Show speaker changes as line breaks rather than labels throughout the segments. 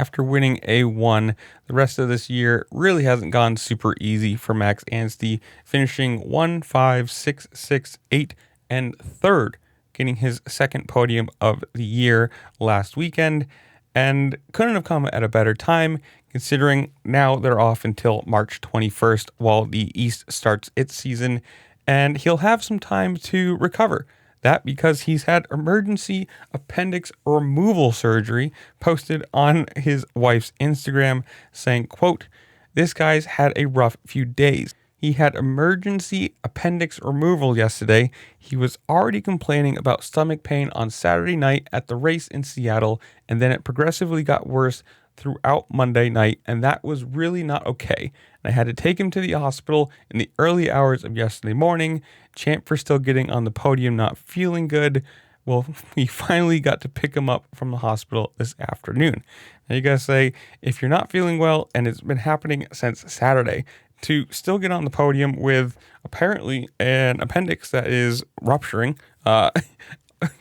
after winning A1. The rest of this year really hasn't gone super easy for Max Anstie, finishing 1, 5, 6, 6, 8, and third, getting his second podium of the year last weekend, and couldn't have come at a better time considering now they're off until March 21st while the East starts its season, and he'll have some time to recover. That because he's had emergency appendix removal surgery, posted on his wife's Instagram saying, quote, "This guy's had a rough few days. He had emergency appendix removal yesterday. He was already complaining about stomach pain on Saturday night at the race in Seattle, and then it progressively got worse throughout Monday night, and that was really not okay. And I had to take him to the hospital in the early hours of yesterday morning. Champ for still getting on the podium, not feeling good. Well, we finally got to pick him up from the hospital this afternoon." Now you gotta say, if you're not feeling well, and it's been happening since Saturday, to still get on the podium with apparently an appendix that is rupturing,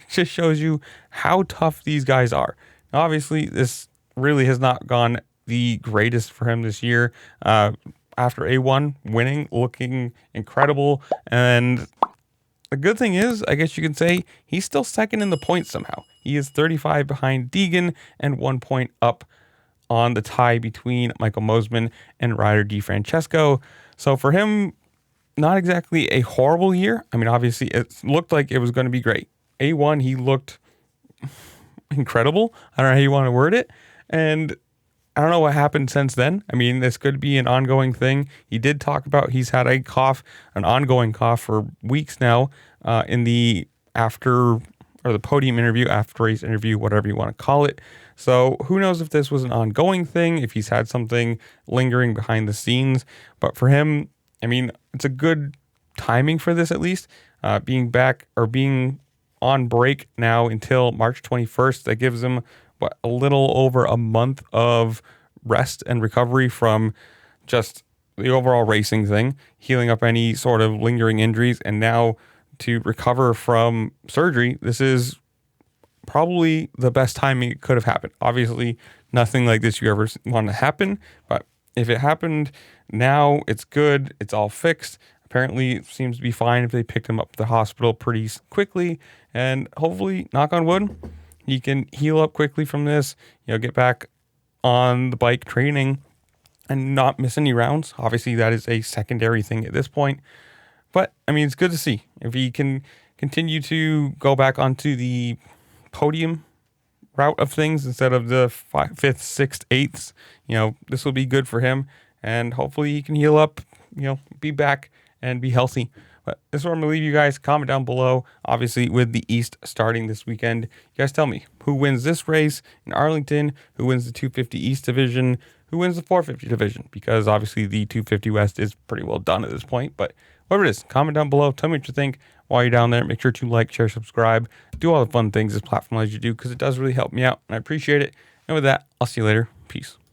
just shows you how tough these guys are. Now, obviously, this really has not gone the greatest for him this year. After A1 winning, looking incredible. And the good thing is, I guess you can say, he's still second in the points somehow. He is 35 behind Deegan and 1 point up on the tie between Michael Mosman and Ryder DiFrancesco. So for him, not exactly a horrible year. I mean, obviously, it looked like it was going to be great. A1, he looked incredible. I don't know how you want to word it. And I don't know what happened since then. I mean, this could be an ongoing thing. He did talk about he's had a cough, an ongoing cough for weeks now, in the after or the podium interview, after race interview, whatever you want to call it. So who knows if this was an ongoing thing, if he's had something lingering behind the scenes. But for him, I mean, it's a good timing for this at least. Being back or being on break now until March 21st, that gives him a little over a month of rest and recovery from just the overall racing thing, healing up any sort of lingering injuries, and now to recover from surgery. This is probably the best timing it could have happened. Obviously, nothing like this you ever want to happen, but if it happened now, it's good. It's all fixed. Apparently, it seems to be fine if they picked him up to the hospital pretty quickly, and hopefully, knock on wood, he can heal up quickly from this, get back on the bike training and not miss any rounds. Obviously, that is a secondary thing at this point. But, I mean, it's good to see. If he can continue to go back onto the podium route of things instead of the 5th, 6th, 8th, this will be good for him. And hopefully he can heal up, be back and be healthy. But this is where I'm going to leave you guys. Comment down below. Obviously, with the East starting this weekend, you guys tell me who wins this race in Arlington, who wins the 250 East division, who wins the 450 division, because obviously the 250 West is pretty well done at this point. But whatever it is, comment down below. Tell me what you think while you're down there. Make sure to like, share, subscribe, do all the fun things this platform lets you do, because it does really help me out, and I appreciate it. And with that, I'll see you later. Peace.